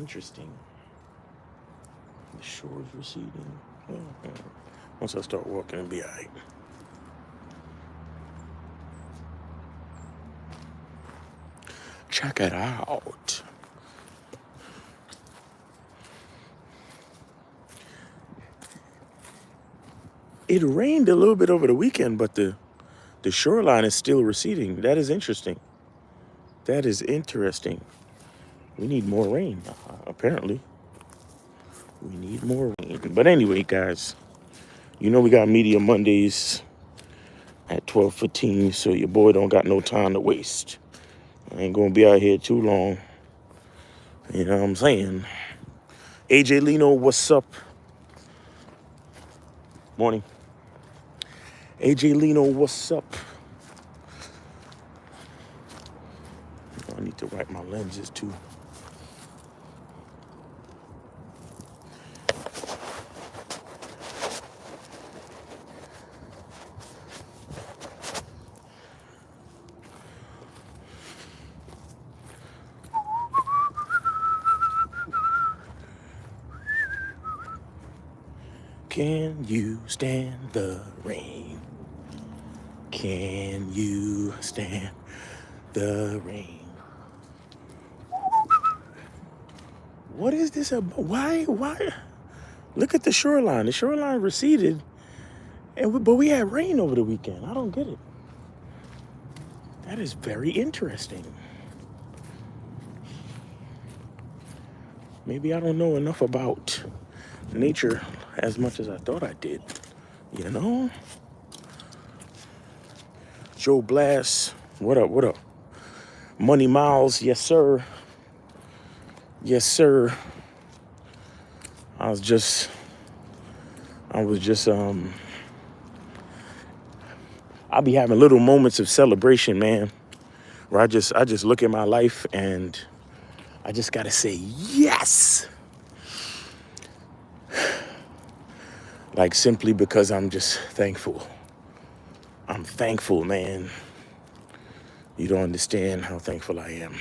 Interesting. The shore is receding. Once I start walking, it'll be all right. Check it out. It rained a little bit over the weekend, but the shoreline is still receding. That is interesting. That is interesting. We need more rain, apparently. We need more rain. But anyway, guys, you know we got Media Mondays at 12:15, so your boy don't got no time to waste. I ain't gonna be out here too long. You know what I'm saying? AJ Lino, what's up? Morning. AJ Lino, what's up? I need to wipe my lenses too. Can you stand the rain? Can you stand the rain? What is this about? Why? Look at the shoreline. The shoreline receded, but we had rain over the weekend. I don't get it. That is very interesting. Maybe I don't know enough about nature as much as I thought I did. You know? Joe Blast, what up, what up? Money Miles, yes sir. Yes sir. I was just I'll be having little moments of celebration, man, where I just look at my life and I just gotta say yes. Like simply because I'm just thankful. I'm thankful, man. You don't understand how thankful I am.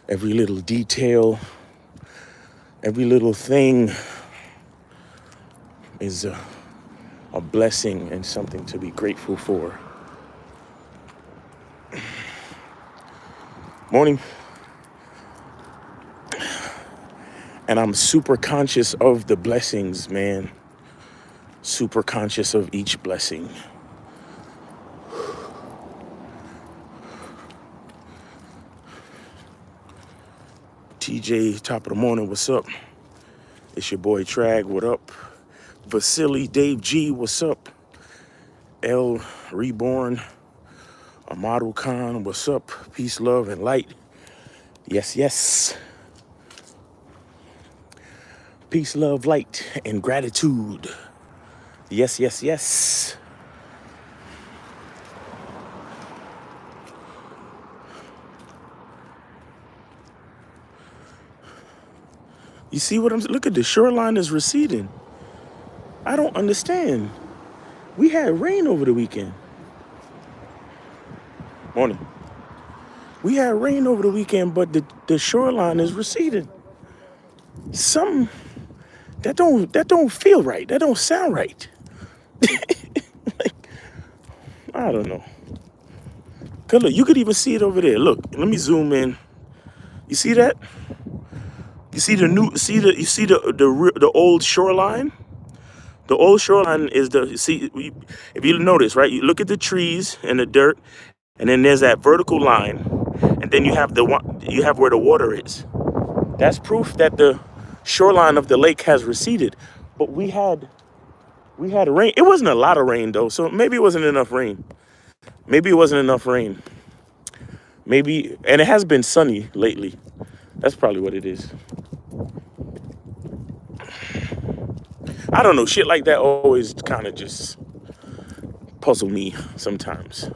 Every little detail, every little thing is a blessing and something to be grateful for. Morning. And I'm super conscious of the blessings, man. Super conscious of each blessing. TJ, top of the morning, what's up? It's your boy Trag, what up? Vasily, Dave G, what's up? L Reborn, Amadu Khan, what's up? Peace, love, and light. Yes, yes. Peace, love, light, and gratitude. Yes, yes, yes. You see what I'm saying? Look at the shoreline is receding. I don't understand. We had rain over the weekend. Morning. We had rain over the weekend, but the shoreline is receding. Something that don't feel right. That don't sound right. Like, I don't know. Cause look, you could even see it over there. Look, let me zoom in. You see that? You see the old shoreline? The old shoreline is if you notice, right? You look at the trees and the dirt, and then there's that vertical line, and then you have where the water is. That's proof that the shoreline of the lake has receded. But we had rain. It wasn't a lot of rain though, so maybe it wasn't enough rain. Maybe it wasn't enough rain. Maybe, and it has been sunny lately. That's probably what it is. I don't know. Shit like that always kind of just puzzle me sometimes.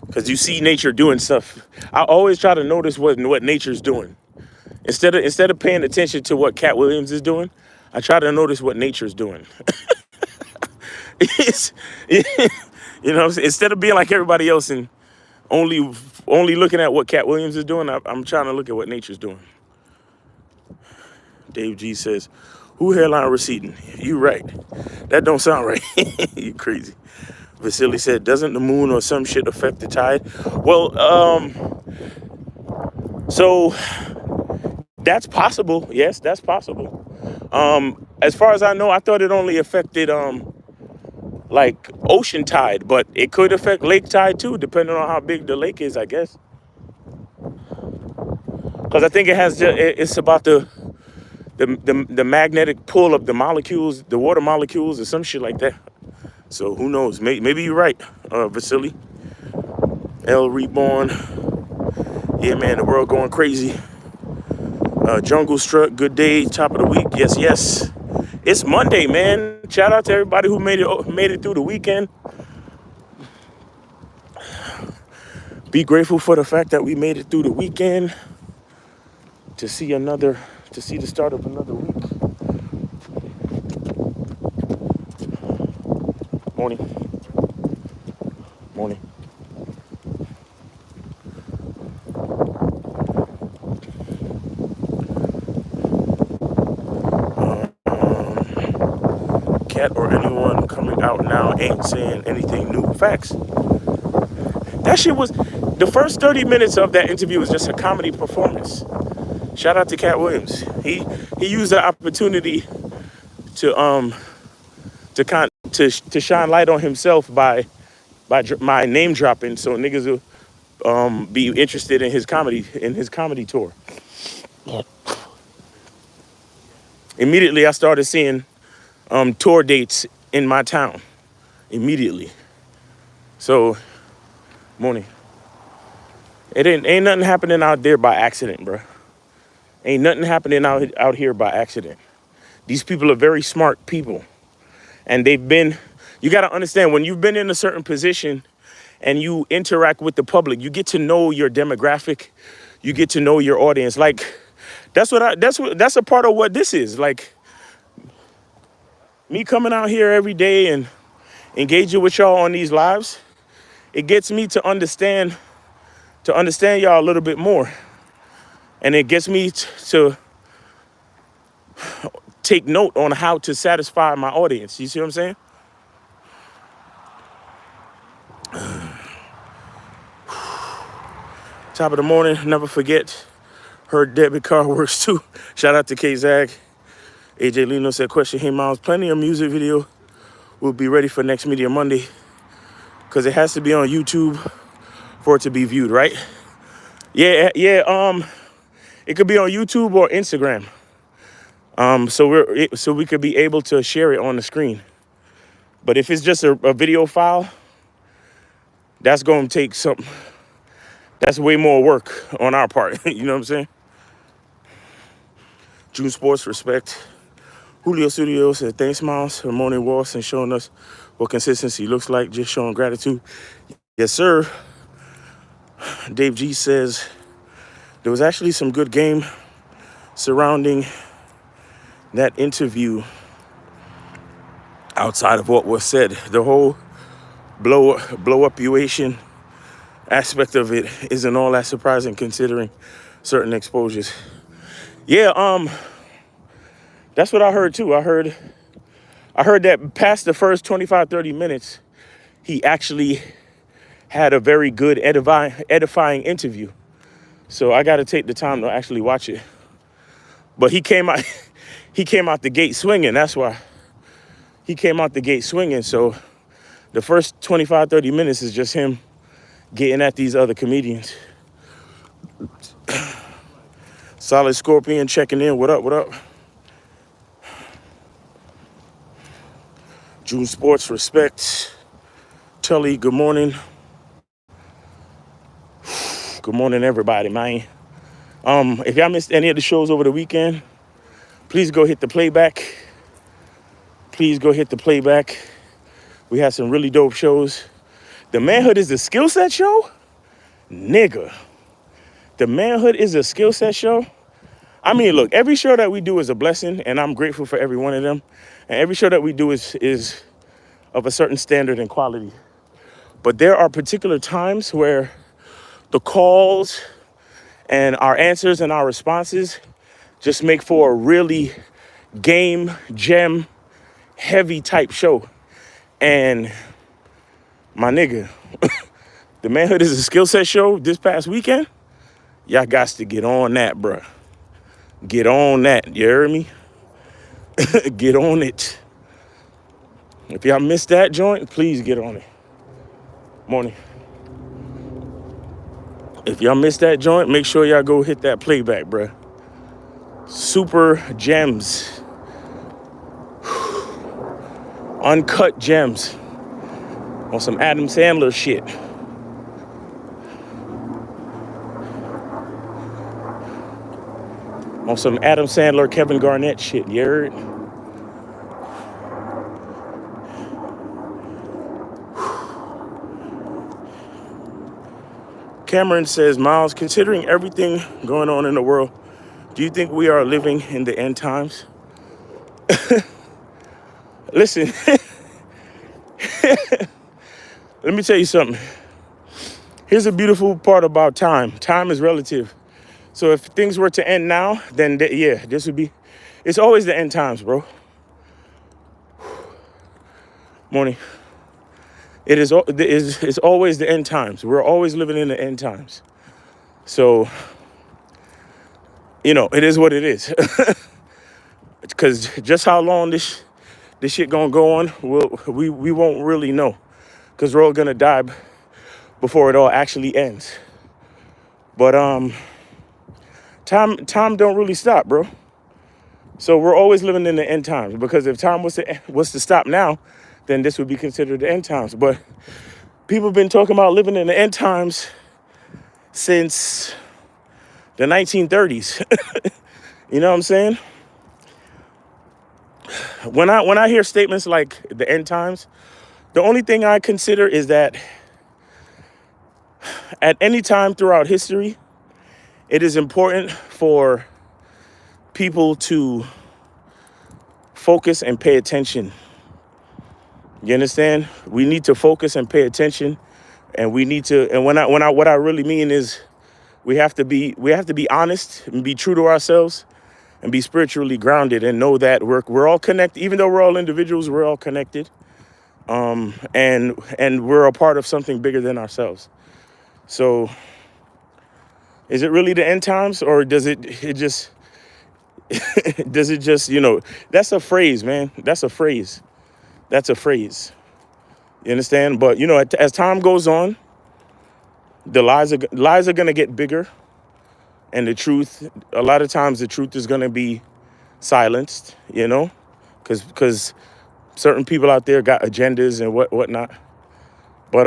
Because you see nature doing stuff. I always try to notice what nature's doing. Instead of paying attention to what Cat Williams is doing, I try to notice what nature's doing. You know what I'm saying? Instead of being like everybody else and Only only looking at what Cat Williams is doing. I'm trying to look at what nature's doing. Dave G says, "Who hairline receding?" You right. That don't sound right. You crazy. Vasily said, "Doesn't the moon or some shit affect the tide?" Well, so that's possible. Yes, that's possible. As far as I know, I thought it only affected like ocean tide, but it could affect lake tide too, depending on how big the lake is, I guess. Because I think it has it's about the magnetic pull of the molecules, the water molecules, or some shit like that. So who knows? Maybe you're right, Vasily. L Reborn. Yeah, man, the world going crazy. Jungle Struck, good day, top of the week. Yes, yes. It's Monday, man. Shout out to everybody who made it through the weekend. Be grateful for the fact that we made it through the weekend to see the start of another week. Morning, morning. Cat or anyone coming out now ain't saying anything new. Facts. That shit was the first 30 minutes of that interview was just a comedy performance. Shout out to Cat Williams. He used the opportunity to to shine light on himself by my name dropping, so niggas will be interested in his comedy tour. Immediately, I started seeing tour dates in my town. Immediately. So, morning. It ain't nothing happening out there by accident, bro. Ain't nothing happening out here by accident. These people are very smart people. And you got to understand, when you've been in a certain position and you interact with the public, you get to know your demographic, you get to know your audience. Like, that's a part of what this is. Like, me coming out here every day and engaging with y'all on these lives, it gets me to understand y'all a little bit more. And it gets me to take note on how to satisfy my audience. You see what I'm saying? Top of the morning, never forget, her debit card works too. Shout out to K-Zag. AJ Lino said, question, hey Miles, plenty of music video will be ready for next Media Monday because it has to be on YouTube for it to be viewed, right? Yeah, it could be on YouTube or Instagram. So we could be able to share it on the screen. But if it's just a video file, that's going to take that's way more work on our part. You know what I'm saying? June Sports, respect. Julio Studio said, thanks, Miles, for morning walks and showing us what consistency looks like, just showing gratitude. Yes, sir. Dave G says, there was actually some good game surrounding that interview outside of what was said. The whole blow up-uation aspect of it isn't all that surprising considering certain exposures. Yeah, that's what I heard too. I heard that past the first 25, 30 minutes, he actually had a very good edifying interview. So I got to take the time to actually watch it. But he came out the gate swinging. That's why he came out the gate swinging. So the first 25, 30 minutes is just him getting at these other comedians. Solid Scorpion checking in. What up? What up? June Sports, respect. Tully, good morning. Good morning, everybody, man. If y'all missed any of the shows over the weekend, please go hit the playback. Please go hit the playback. We had some really dope shows. The Manhood is a skill set show? Nigga. The Manhood is a skill set show? I mean, look, every show that we do is a blessing, and I'm grateful for every one of them. And every show that we do is of a certain standard and quality. But there are particular times where the calls and our answers and our responses just make for a really game gem heavy type show. And my nigga, the Manhood is a Skill Set show this past weekend. Y'all got to get on that, bruh. Get on that, you heard me? Get on it. If y'all missed that joint, please get on it. Morning. If y'all missed that joint, make sure y'all go hit that playback, bruh. Super gems. Uncut gems. On some Adam Sandler shit. On some Adam Sandler, Kevin Garnett shit, you heard? Cameron says, Miles, considering everything going on in the world, do you think we are living in the end times? Listen, let me tell you something. Here's a beautiful part about time. Time is relative. So if things were to end now, then yeah, this would be, it's always the end times, bro. Morning. It's always the end times. We're always living in the end times. So, it is what it is. Because just how long this shit gonna go on, we won't really know. Because we're all gonna die before it all actually ends. But time don't really stop, bro. So we're always living in the end times. Because if time was to stop now, then this would be considered the end times. But people have been talking about living in the end times since the 1930s. You know what I'm saying? When I hear statements like the end times, the only thing I consider is that at any time throughout history, it is important for people to focus and pay attention. You understand? We need to focus and pay attention, and we need to. And what I really mean is, we have to be honest and be true to ourselves, and be spiritually grounded, and know that we're all connected. Even though we're all individuals, we're all connected, and we're a part of something bigger than ourselves. So, is it really the end times, or does it just That's a phrase, man. That's a phrase. You understand? But as time goes on, the lies are gonna get bigger, and the truth, a lot of times, the truth is gonna be silenced. Because certain people out there got agendas and whatnot. But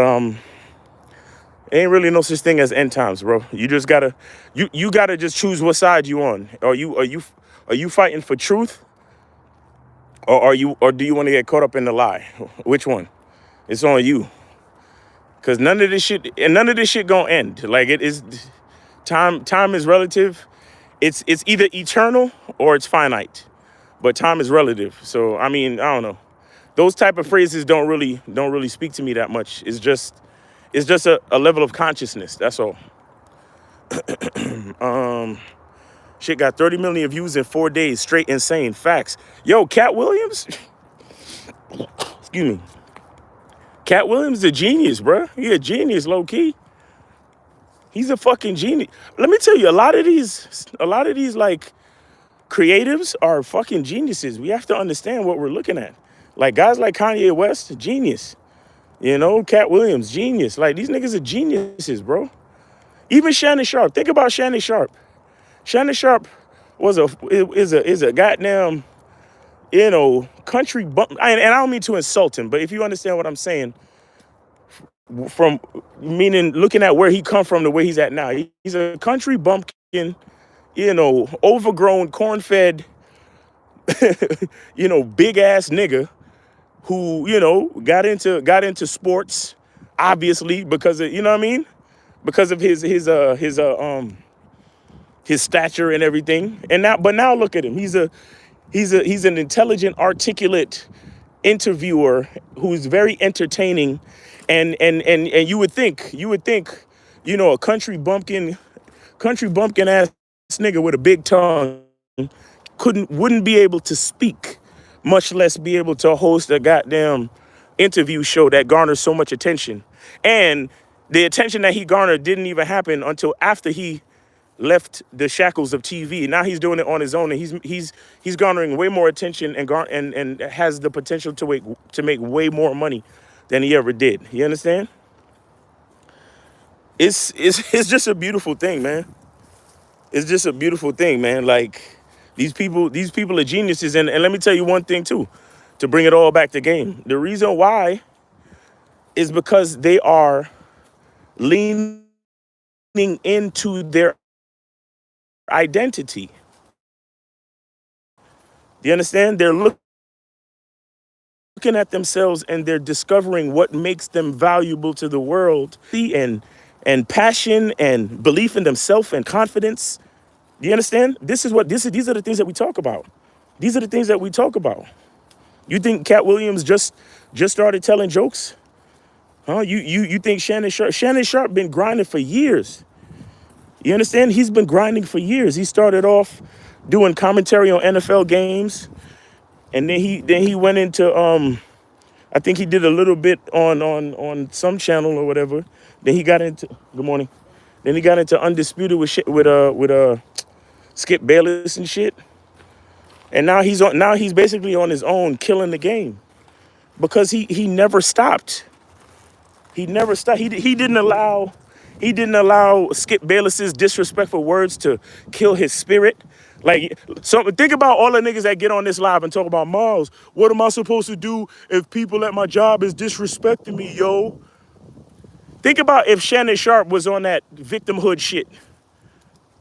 ain't really no such thing as end times, bro. You just gotta you gotta just choose what side you on. Are you fighting for truth? Or do you want to get caught up in the lie? Which one? It's on you. Cause none of this shit gonna end. Like, it is time is relative. It's either eternal or it's finite. But time is relative. So I mean, I don't know. Those type of phrases don't really speak to me that much. It's just a level of consciousness. That's all. Shit got 30 million views in 4 days. Straight insane. Facts. Yo, Cat Williams. Excuse me. Cat Williams is a genius, bro. He a genius, low key. He's a fucking genius. Let me tell you, a lot of these like creatives are fucking geniuses. We have to understand what we're looking at. Like guys like Kanye West, genius. Cat Williams, genius. Like, these niggas are geniuses, bro. Even Shannon Sharp. Think about Shannon Sharp. Shannon Sharp is a goddamn, country bump. And I don't mean to insult him, but if you understand what I'm saying, from meaning looking at where he come from to where he's at now, he's a country bumpkin, overgrown, corn-fed, big ass nigga who, got into sports, obviously, because of, you know what I mean? Because of his stature and everything. But now look at him. He's an intelligent, articulate interviewer who's very entertaining, and you would think a country bumpkin ass nigga with a big tongue wouldn't be able to speak, much less be able to host a goddamn interview show that garners so much attention. And the attention that he garnered didn't even happen until after he left the shackles of TV. Now he's doing it on his own, and he's garnering way more attention and has the potential to make way more money than he ever did. You understand? It's just a beautiful thing, man. It's just a beautiful thing, man. Like these people are geniuses, and let me tell you one thing too, to bring it all back to game. The reason why is because they are leaning into their identity. Do you understand? They're looking at themselves and they're discovering what makes them valuable to the world, and passion and belief in themselves and confidence. Do you understand? These are the things that we talk about. These are the things that we talk about. You think Cat Williams just started telling jokes? Huh? You think Shannon Sharp been grinding for years. You understand? He's been grinding for years. He started off doing commentary on NFL games, and then he went into I think he did a little bit on some channel or whatever. Then he got into good morning. Then he got into Undisputed with Skip Bayless and shit. And now he's basically on his own, killing the game because he never stopped. He never stopped. He didn't allow Skip Bayless's disrespectful words to kill his spirit. Like, so think about all the niggas that get on this live and talk about, Miles, what am I supposed to do if people at my job is disrespecting me, yo? Think about if Shannon Sharp was on that victimhood shit.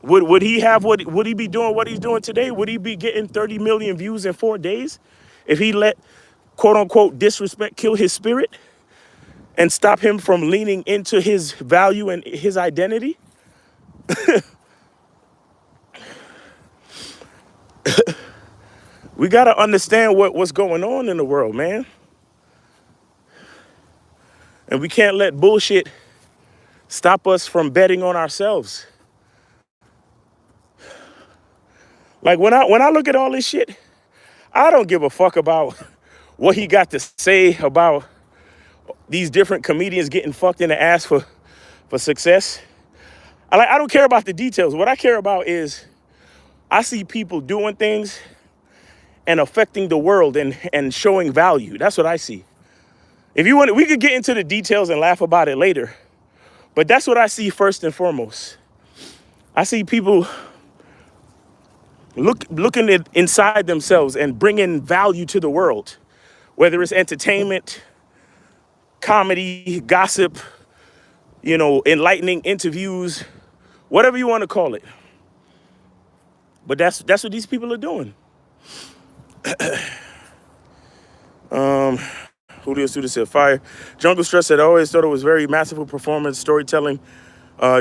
Would he be doing what he's doing today? Would he be getting 30 million views in 4 days if he let quote unquote disrespect kill his spirit and stop him from leaning into his value and his identity? We got to understand what's going on in the world, man. And we can't let bullshit stop us from betting on ourselves. Like when I look at all this shit, I don't give a fuck about what he got to say about these different comedians getting fucked in the ass for success. I don't care about the details. What I care about is I see people doing things and affecting the world and showing value. That's what I see. If you want, we could get into the details and laugh about it later. But that's what I see first and foremost. I see people looking at inside themselves and bringing value to the world, whether it's entertainment, comedy, gossip, enlightening interviews, whatever you want to call it. But that's what these people are doing. Julio Suda said, fire. Jungle Stress said, I always thought it was very masterful performance, storytelling,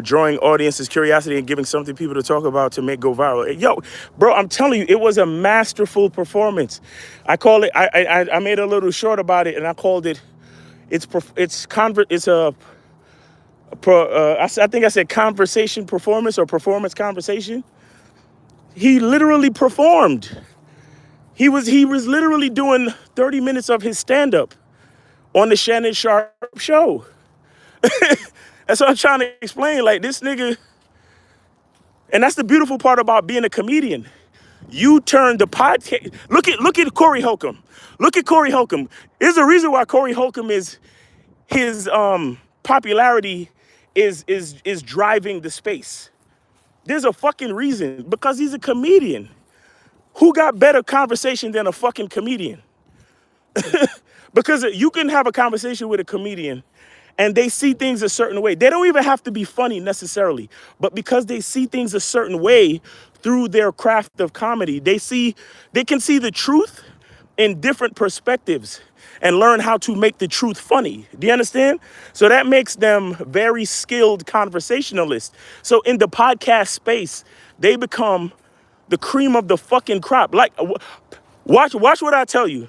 drawing audience's curiosity and giving something people to talk about to make go viral. Yo, bro, I'm telling you, it was a masterful performance. I call it, I made a little short about it, and I called it, I think I said conversation performance or performance conversation. He literally performed. He was literally doing 30 minutes of his stand-up on the Shannon Sharp show. That's what I'm trying to explain. Like, this nigga, and that's the beautiful part about being a comedian. You turn the podcast. Look at Corey Holcomb. Look at Corey Holcomb. There's a reason why Corey Holcomb his popularity is driving the space. There's a fucking reason, because he's a comedian. Who got better conversation than a fucking comedian? Because you can have a conversation with a comedian and they see things a certain way. They don't even have to be funny necessarily, but because they see things a certain way through their craft of comedy, they can see the truth in different perspectives and learn how to make the truth funny. Do you understand? So that makes them very skilled conversationalists. So in the podcast space, they become the cream of the fucking crop. Like, watch what I tell you.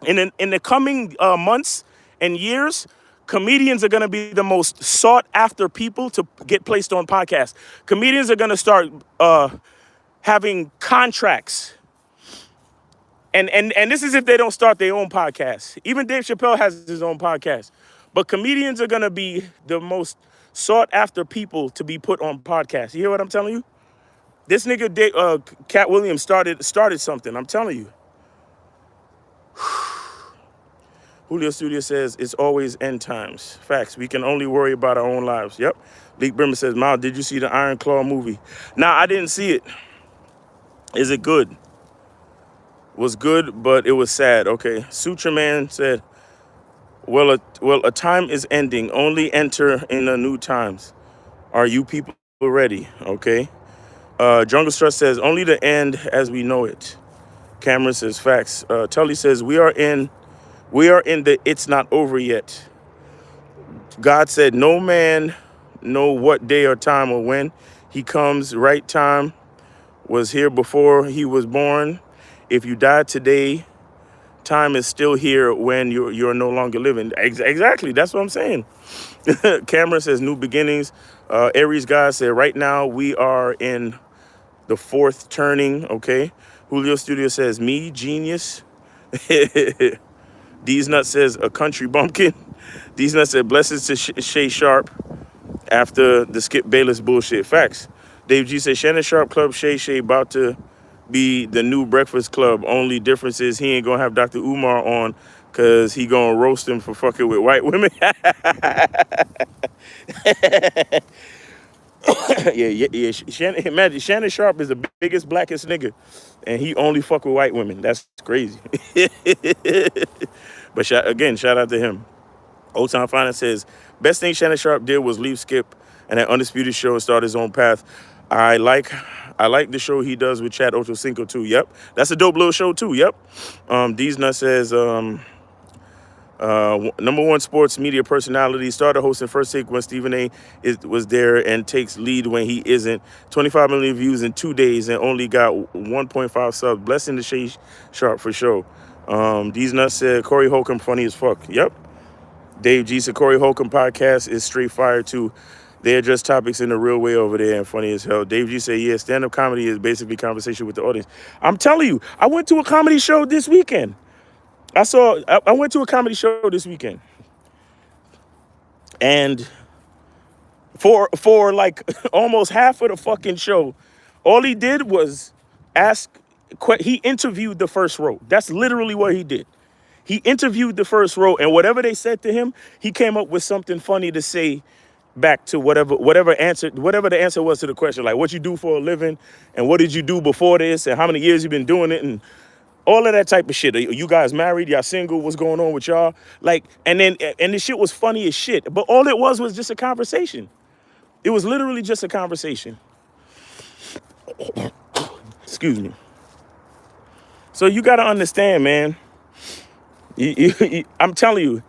In the coming months and years, Comedians are going to be the most sought after people to get placed on podcasts. Comedians are going to start having contracts. And this is if they don't start their own podcast. Even Dave Chappelle has his own podcast. But comedians are going to be the most sought after people to be put on podcasts. You hear what I'm telling you? This nigga, Cat Williams, started something. I'm telling you. Julio Studio says, it's always end times. Facts. We can only worry about our own lives. Yep. Leek Brimmer says, Mal, did you see the Iron Claw movie? Nah, I didn't see it. Is it good? Was good, but it was sad. Okay. Sutra Man said, well, a time is ending. Only enter in the new times. Are you people ready? Okay. Jungle Stress says, only the end as we know it. Cameron says, facts. Tully says, we are in the it's not over yet. God said, no man know what day or time or when he comes. Right time was here before he was born. If you die today, time is still here when you're no longer living. Exactly. That's what I'm saying. Cameron says, new beginnings. Aries God said, right now we are in the fourth turning. Okay. Julio Studio says, me, genius. D's Nut says, a country bumpkin. D's Nut said, blessings to Shay Sharp after the Skip Bayless bullshit. Facts. Dave G said, Shannon Sharp Club, Shay about to be the new Breakfast Club. Only difference is he ain't gonna have Dr. Umar on because he gonna roast him for fucking with white women. yeah. Imagine Shannon Sharp is the biggest, blackest nigga, and he only fuck with white women. That's crazy. But shout out to him. Old Town Finance says, best thing Shannon Sharp did was leave Skip and that Undisputed show and start his own path. I like the show he does with Chad Ochocinco too. Yep. That's a dope little show too. Yep. D's Nut says, number one sports media personality, started hosting First Take when Stephen A. was there and takes lead when he isn't. 25 million views in 2 days and only got 1.5 subs. Blessing to Shay Sharp for sure. These Nuts said Corey Holcomb funny as fuck. Yep. Dave G said Corey Holcomb podcast is straight fire too. They address topics in the real way over there and funny as hell. Dave G said, yeah, stand-up comedy is basically conversation with the audience. I'm telling you, I went to a comedy show this weekend. I went to a comedy show this weekend. And for like almost half of the fucking show, all he did was he interviewed the first row. That's literally what he did. He interviewed the first row, and whatever they said to him, he came up with something funny to say back to whatever the answer was to the question, like what you do for a living, and what did you do before this, and how many years you've been doing it, and all of that type of shit. Are you guys married? Y'all single? What's going on with y'all? Like, and the shit was funny as shit. But all it was just a conversation. It was literally just a conversation. Excuse me. So you got to understand, man. I'm telling you,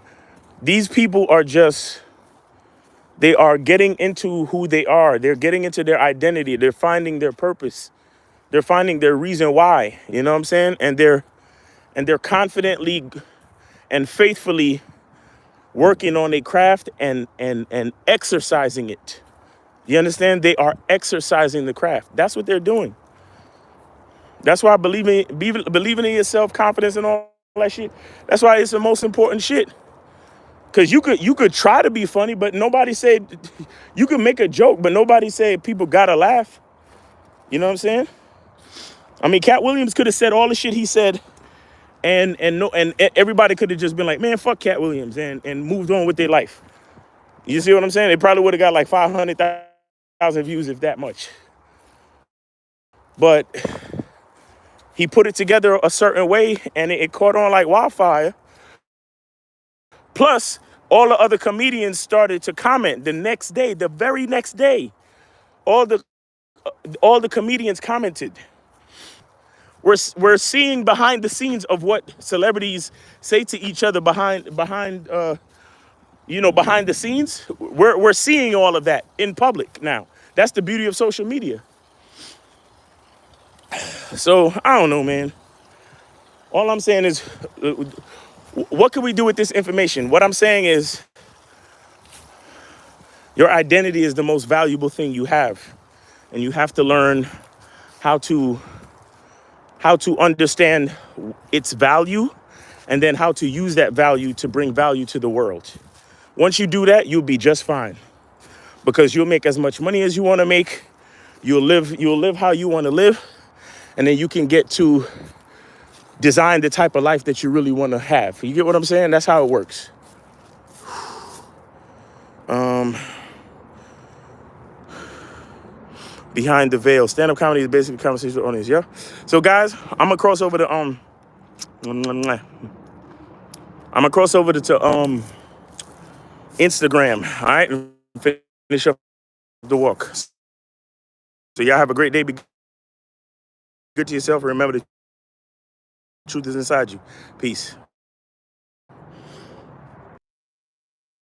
these people are they are getting into who they are. They're getting into their identity. They're finding their purpose. They're finding their reason why. You know what I'm saying? And they're confidently and faithfully working on a craft and exercising it. You understand? They are exercising the craft. That's what they're doing. That's why believing in yourself, confidence, and all that shit. That's why it's the most important shit. Cause you could try to be funny, but nobody said you could make a joke, but nobody said people gotta laugh. You know what I'm saying? I mean, Cat Williams could have said all the shit he said, and everybody could have just been like, man, fuck Cat Williams, and moved on with their life. You see what I'm saying? They probably would have got like 500,000 views, if that much. But he put it together a certain way, and it caught on like wildfire. Plus, all the other comedians started to comment the next day, the very next day. All the comedians commented. We're seeing behind the scenes of what celebrities say to each other behind the scenes. We're seeing all of that in public now. That's the beauty of social media. So I don't know, man. All I'm saying is, what can we do with this information? What I'm saying is, Your identity is the most valuable thing you have. And you have to learn how to understand its value and then how to use that value to bring value to the world. Once you do that, you'll be just fine because you'll make as much money as you want to make. You'll live how you want to live, and then you can get to design the type of life that you really want to have. You get what I'm saying? That's how it works. Behind the veil. Stand-up comedy is basically conversation with audience, yeah? So guys, I'm gonna cross over to Instagram, all right? And finish up the walk. So y'all have a great day. Be good to yourself and remember the truth is inside you. Peace.